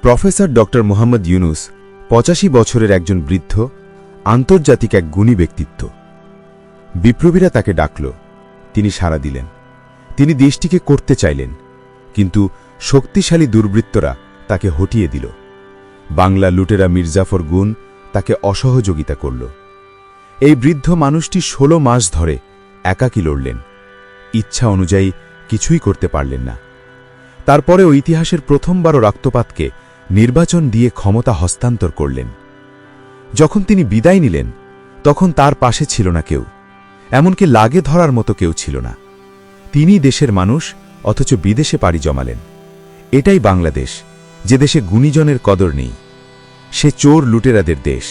Professor doctor Mohammad Yunus ৮৫ বছরের একজন বৃদ্ধ, আন্তর্জাতিক এক গুণী ব্যক্তিত্ব। বিপ্লবীরা তাকে ডাকল, তিনি সাড়া দিলেন। তিনি দেশটিকে করতে চাইলেন, কিন্তু শক্তিশালী দুর্বৃত্তরা তাকে হটিয়ে দিল। বাংলা লুটেরা মির্জাফর গুণ তাকে অসহযোগিতা করল। এই বৃদ্ধ মানুষটি ১৬ মাস ধরে একাকী লড়লেন, ইচ্ছা অনুযায়ী কিছুই করতে পারলেন না। তারপরেও ইতিহাসের প্রথমবারও রক্তপাতকে নির্বাচন দিয়ে ক্ষমতা হস্তান্তর করলেন। যখন তিনি বিদায় নিলেন, তখন তার পাশে ছিল না কেউ, এমনকি লাগে ধরার মতো কেউ ছিল না। তিনি দেশের মানুষ, অথচ বিদেশে পাড়ি জমালেন। এটাই বাংলাদেশ, যে দেশে গুণীজনের কদর নেই। সে চোর লুটেরাদের দেশ।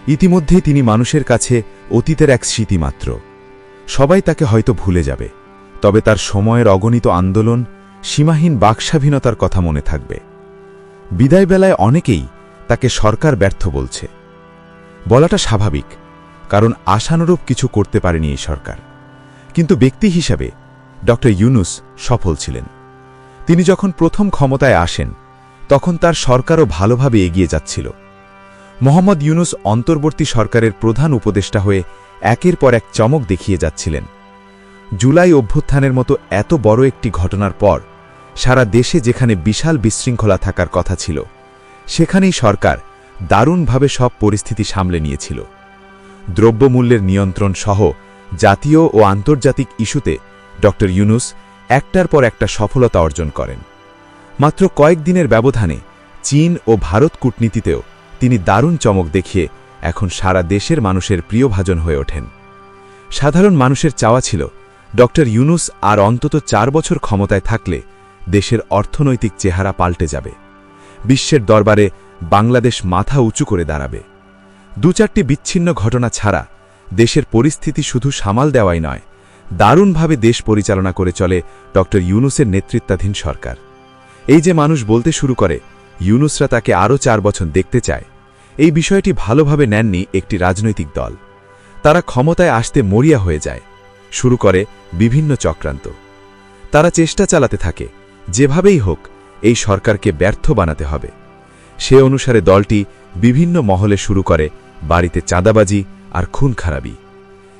ইতিমধ্যেই তিনি মানুষের কাছে অতীতের এক স্মৃতি মাত্র। সবাই তাকে হয়তো ভুলে যাবে, তবে তার সময়ের অগণিত আন্দোলন, সীমাহীন বাকস্বাধীনতার কথা মনে থাকবে। বিদায়বেলায় অনেকেই তাকে সরকার ব্যর্থ বলছে। বলাটা স্বাভাবিক, কারণ আশানুরূপ কিছু করতে পারেনি এই সরকার। কিন্তু ব্যক্তি হিসাবে ডক্টর ইউনুস সফল ছিলেন। তিনি যখন প্রথম ক্ষমতায় আসেন, তখন তার সরকারও ভালোভাবে এগিয়ে যাচ্ছিল। মোহাম্মদ ইউনুস অন্তর্বর্তী সরকারের প্রধান উপদেষ্টা হয়ে একের পর এক চমক দেখিয়ে যাচ্ছিলেন। জুলাই অভ্যুত্থানের মতো এত বড় একটি ঘটনার পর সারা দেশে যেখানে বিশাল বিশৃঙ্খলা থাকার কথা ছিল, সেখানেই সরকার দারুণভাবে সব পরিস্থিতি সামলে নিয়েছিল। দ্রব্যমূল্যের নিয়ন্ত্রণ সহ জাতীয় ও আন্তর্জাতিক ইস্যুতে ডক্টর ইউনুস একটার পর একটা সফলতা অর্জন করেন। মাত্র কয়েকদিনের ব্যবধানে চীন ও ভারত কূটনীতিতেও তিনি দারুণ চমক দেখিয়ে এখন সারা দেশের মানুষের প্রিয়ভাজন হয়ে ওঠেন। সাধারণ মানুষের চাওয়া ছিল ডক্টর ইউনুস আর অন্তত ৪ বছর ক্ষমতায় থাকলে দেশের অর্থনৈতিক চেহারা পাল্টে যাবে। বিশ্বের দরবারে বাংলাদেশ মাথা উঁচু করে দাঁড়াবে। ২-৪টি বিচ্ছিন্ন ঘটনা ছাড়া দেশের পরিস্থিতি শুধু সামাল দেওয়াই নয়, দারুণভাবে দেশ পরিচালনা করে চলে ডক্টর ইউনুসের নেতৃত্বাধীন সরকার। এই যে মানুষ বলতে শুরু করে ইউনুসরা তাকে আরও ৪ বছর দেখতে চায়, এই বিষয়টি ভালোভাবে নেননি একটি রাজনৈতিক দল। তারা ক্ষমতায় আসতে মরিয়া হয়ে যায়, শুরু করে বিভিন্ন চক্রান্ত। তারা চেষ্টা চালাতে থাকে যেভাবেই হোক এই সরকারকে ব্যর্থ বানাতে হবে। সে অনুসারে দলটি বিভিন্ন মহলে শুরু করে বাড়িতে চাঁদাবাজি আর খুন খারাপি।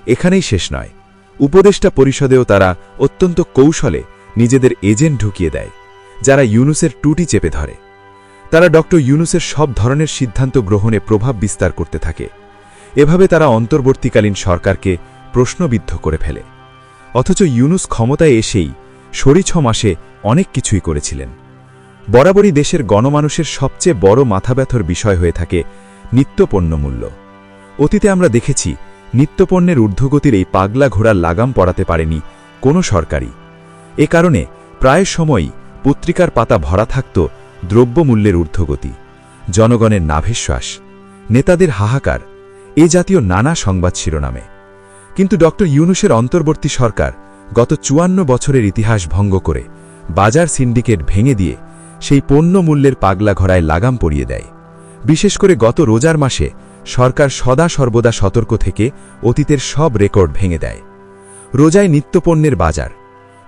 এখানেই শেষ নয়, উপদেষ্টা পরিষদেও তারা অত্যন্ত কৌশলে নিজেদের এজেন্ট ঢুকিয়ে দেয়, যারা ইউনুসের টুটি চেপে ধরে। তারা ডক্টর ইউনুসের সব ধরনের সিদ্ধান্ত গ্রহণে প্রভাব বিস্তার করতে থাকে। এভাবে তারা অন্তর্বর্তীকালীন সরকারকে প্রশ্নবিদ্ধ করে ফেলে। অথচ ইউনুস ক্ষমতায় এসেই ৬ মাসে অনেক কিছুই করেছিলেন। বরাবরই দেশের গণমানুষের সবচেয়ে বড় মাথাব্যথার বিষয় হয়ে থাকে নিত্যপণ্য মূল্য। অতীতে আমরা দেখেছি নিত্যপণ্যের ঊর্ধ্বগতির এই পাগলা ঘোড়ার লাগাম পড়াতে পারেনি কোনো সরকারই। এ কারণে প্রায় সময়ই পত্রিকার পাতা ভরা থাকত দ্রব্যমূল্যের ঊর্ধ্বগতি, জনগণের নাভিশ্বাস, নেতাদের হাহাকার, এ জাতীয় নানা সংবাদ শিরোনামে। কিন্তু ডক্টর ইউনুসের অন্তর্বর্তী সরকার গত ৫৪ বছরের ইতিহাস ভঙ্গ করে বাজার সিন্ডিকেট ভেঙে দিয়ে সেই পণ্য মূল্যের পাগলা ঘোড়ায় লাগাম পরিয়ে দেয়। বিশেষ করে গত রোজার মাসে সরকার সদা সর্বদা সতর্ক থেকে অতীতের সব রেকর্ড ভেঙে দেয়। রোজায় নিত্যপণ্যের বাজার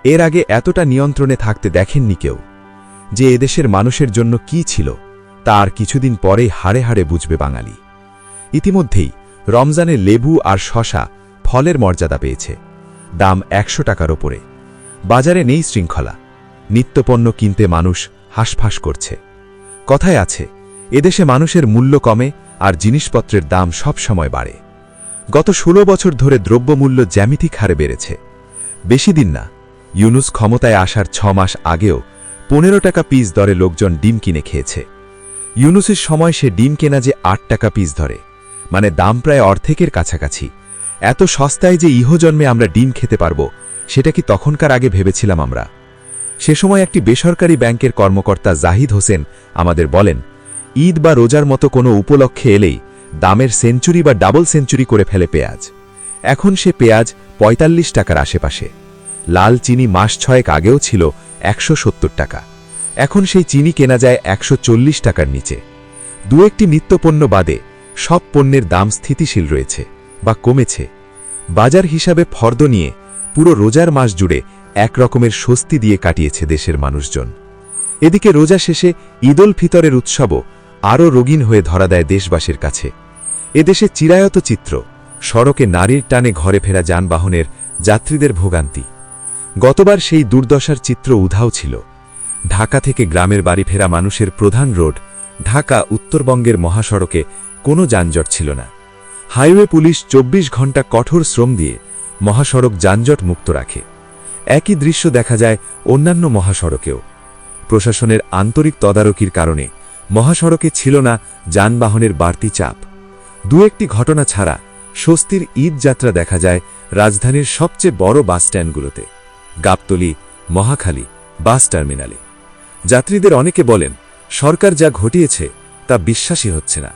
এর আগে এতটা নিয়ন্ত্রণে থাকতে দেখেননি কেউ। যে এদেশের মানুষের জন্য কি ছিল তা আর কিছুদিন পরেই হাড়ে হাড়ে বুঝবে বাঙালি। ইতিমধ্যেই রমজানে লেবু আর শশা ফলের মর্যাদা পেয়েছে, দাম ১০০ টাকার ওপরে। বাজারে নেই শৃঙ্খলা, নিত্যপণ্য কিনতে মানুষ হাঁসফাঁস করছে। কথায় আছে, এদেশে মানুষের মূল্য কমে আর জিনিসপত্রের দাম সব সময় বাড়ে। গত ১৬ বছর ধরে দ্রব্যমূল্য জ্যামিতিক হারে বেড়েছে। বেশি দিন না, ইউনুস ক্ষমতায় আসার ৬ মাস আগেও ১৫ টাকা পিস দরে লোকজন ডিম কিনে খেয়েছে। ইউনুসের সময় সে ডিম কেনা যে ৮ টাকা পিস ধরে, মানে দাম প্রায় অর্ধেকের কাছাকাছি। এত সস্তায় যে ইহজন্মে আমরা ডিম খেতে পারব, সেটা কি তখনকার আগে ভেবেছিলাম আমরা? সে সময় একটি বেসরকারি ব্যাংকের কর্মকর্তা জাহিদ হোসেন আমাদের বলেন, ঈদ বা রোজার মতো কোনো উপলক্ষে এলেই দামের সেঞ্চুরি বা ডাবল সেঞ্চুরি করে ফেলে পেঁয়াজ। এখন সে পেঁয়াজ ৪৫ টাকার আশেপাশে। লাল চিনি মাস ৬ আগেও ছিল ১৭০ টাকা, এখন সেই চিনি কেনা যায় ১৪০ টাকার নিচে। দু একটি নিত্যপণ্য বাদে সব পণ্যের দাম স্থিতিশীল রয়েছে বা কমেছে। বাজার হিসাবে ফর্দ নিয়ে পুরো রোজার মাস জুড়ে এক রকমের স্বস্তি দিয়ে কাটিয়েছে দেশের মানুষজন। এদিকে রোজা শেষে ঈদ উল ফিতরের উৎসবও আরও রঙিন হয়ে ধরা দেয় দেশবাসীর কাছে। এদেশে চিরায়ত চিত্র, সড়কে নারীর টানে ঘরে ফেরা যানবাহনের যাত্রীদের ভোগান্তি। গতবার সেই দুর্দশার চিত্র উধাও ছিল। ঢাকা থেকে গ্রামের বাড়ি ফেরা মানুষের প্রধান রোড ঢাকা উত্তরবঙ্গের মহাসড়কে কোনো যানজট ছিল না। হাইওয়ে পুলিশ ২৪ ঘণ্টা কঠোর শ্রম দিয়ে মহাসড়ক যানজট মুক্ত রাখে। একই দৃশ্য দেখা যায় অন্যান্য মহাসড়কেও। প্রশাসনের আন্তরিক তদারকির কারণে মহাসড়কে ছিল না যানবাহনের বাড়তি চাপ। দু একটি ঘটনা ছাড়া স্বস্তির ঈদ যাত্রা দেখা যায় রাজধানীর সবচেয়ে বড় বাসস্ট্যান্ডগুলোতে, গাবতলী, মহাখালী, বাস টার্মিনালে। যাত্রীদের অনেকে বলেন, সরকার যা ঘটিয়েছে তা বিশ্বাসই হচ্ছে না।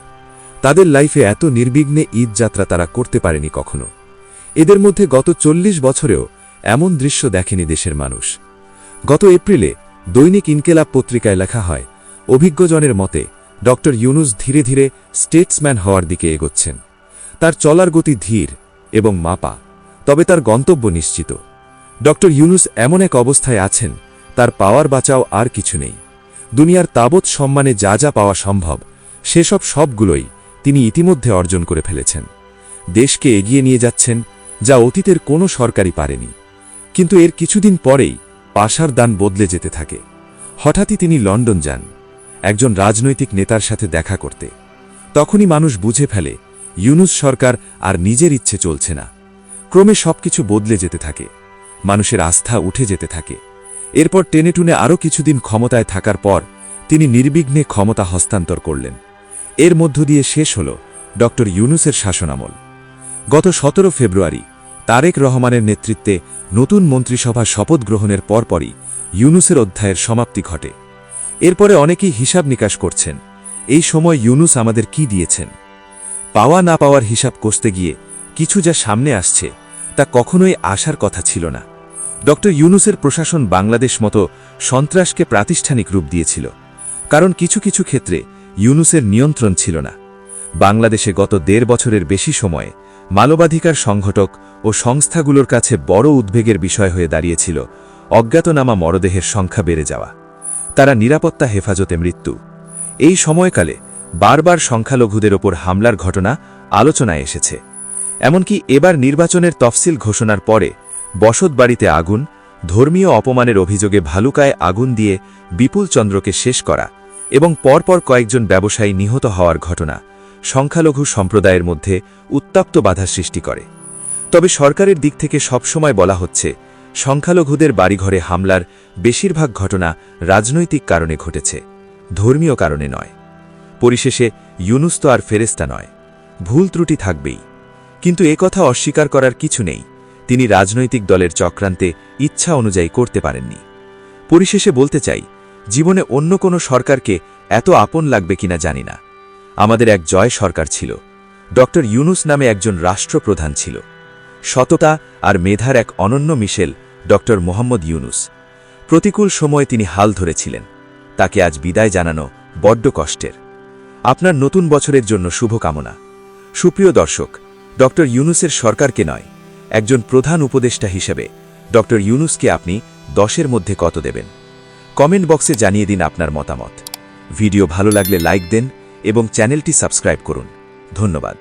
তাদের লাইফে এত নির্বিঘ্নে ঈদ যাত্রা তারা করতে পারেনি কখনো। এদের মধ্যে গত ৪০ বছরেও এমন দৃশ্য দেখেনি দেশের মানুষ। গত এপ্রিলে দৈনিক ইনকেলাব পত্রিকায় লেখা হয়, অভিজ্ঞজনের মতে ড ইউনূস ধীরে ধীরে স্টেটসম্যান হওয়ার দিকে এগোচ্ছেন। তার চলার গতি ধীর এবং মাপা, তবে তার গন্তব্য নিশ্চিত। ড ইউনূস এমন এক অবস্থায় আছেন, তার পাওয়ার বাঁচাও আর কিছু নেই। দুনিয়ার তাবৎ সম্মানে যা যা পাওয়া সম্ভব সেসব সবগুলোই তিনি ইতিমধ্যে অর্জন করে ফেলেছেন। দেশকে এগিয়ে নিয়ে যাচ্ছেন, যা অতীতের কোনো সরকারই পারেনি। কিন্তু এর কিছুদিন পরেই পাশার দান বদলে যেতে থাকে। হঠাৎই তিনি লন্ডন যান একজন রাজনৈতিক নেতার সাথে দেখা করতে। তখনই মানুষ বুঝে ফেলে, ইউনূস সরকার আর নিজের ইচ্ছে চলছে না। ক্রমে সবকিছু বদলে যেতে থাকে, মানুষের আস্থা উঠে যেতে থাকে। এরপর টেনেটুনে আরও কিছুদিন ক্ষমতায় থাকার পর তিনি নির্বিঘ্নে ক্ষমতা হস্তান্তর করলেন। এর মধ্য দিয়ে শেষ হল ড ইউনূসের শাসনামল। গত ১৭ ফেব্রুয়ারি তারেক রহমানের নেতৃত্বে নতুন মন্ত্রিসভা শপথ গ্রহণের পরপরই ইউনূসের অধ্যায়ের সমাপ্তি ঘটে। এরপরে অনেকেই হিসাব নিকাশ করছেন, এই সময় ইউনূস আমাদের কি দিয়েছেন। পাওয়া না পাওয়ার হিসাব কষতে গিয়ে কিছু যা সামনে আসছে তা কখনোই আসার কথা ছিল না। ড ইউনূসের প্রশাসন বাংলাদেশ মতো সন্ত্রাসকে প্রাতিষ্ঠানিক রূপ দিয়েছিল, কারণ কিছু কিছু ক্ষেত্রে ইউনূসের নিয়ন্ত্রণ ছিল না। বাংলাদেশে গত ১.৫ বছরের বেশি সময়ে মানবাধিকার সংগঠক ও সংস্থাগুলোর কাছে বড় উদ্বেগের বিষয় হয়ে দাঁড়িয়েছিল অজ্ঞাতনামা মরদেহের সংখ্যা বেড়ে যাওয়া, তারা নিরাপত্তা হেফাজতে মৃত্যু। এই সময়কালে বারবার সংখ্যালঘুদের ওপর হামলার ঘটনা আলোচনায় এসেছে। এমনকি এবার নির্বাচনের তফসিল ঘোষণার পরে বসতবাড়িতে আগুন, ধর্মীয় অপমানের অভিযোগে ভালুকায় আগুন দিয়ে বিপুল চন্দ্রকে শেষ করা এবং পরপর কয়েকজন ব্যবসায়ী নিহত হওয়ার ঘটনা সংখ্যালঘু সম্প্রদায়ের মধ্যে উত্তপ্ত বাধা সৃষ্টি করে। তবে সরকারের দিক থেকে সবসময় বলা হচ্ছে, সংখ্যালঘুদের বাড়িঘরে হামলার বেশিরভাগ ঘটনা রাজনৈতিক কারণে ঘটেছে, ধর্মীয় কারণে নয়। পরিশেষে ইউনূস তো আর ফেরেশতা নয়, ভুল ত্রুটি থাকবেই। কিন্তু একথা অস্বীকার করার কিছু নেই, তিনি রাজনৈতিক দলের চক্রান্তে ইচ্ছা অনুযায়ী করতে পারেননি। পরিশেষে বলতে চাই, জীবনে অন্য কোনো সরকারকে এত আপন লাগবে কিনা জানি না। আমাদের এক জয় সরকার ছিল, ড ইউনূস নামে একজন রাষ্ট্রপ্রধান ছিল। সততা আর মেধার এক অনন্য মিশেল ড মোহাম্মদ ইউনূস। প্রতিকূল সময়ে তিনি হাল ধরেছিলেন, তাকে আজ বিদায় জানানো বড্ড কষ্টের। আপনার নতুন বছরের জন্য শুভকামনা। সুপ্রিয় দর্শক, ড ইউনূসের সরকারকে নয়, একজন প্রধান উপদেষ্টা হিসেবে ড ইউনূসকে আপনি 10-এর মধ্যে কত দেবেন? কমেন্ট বক্সে জানিয়ে দিন আপনার মতামত। ভিডিও ভালো লাগলে লাইক দেন এবং চ্যানেলটি সাবস্ক্রাইব করুন। ধন্যবাদ।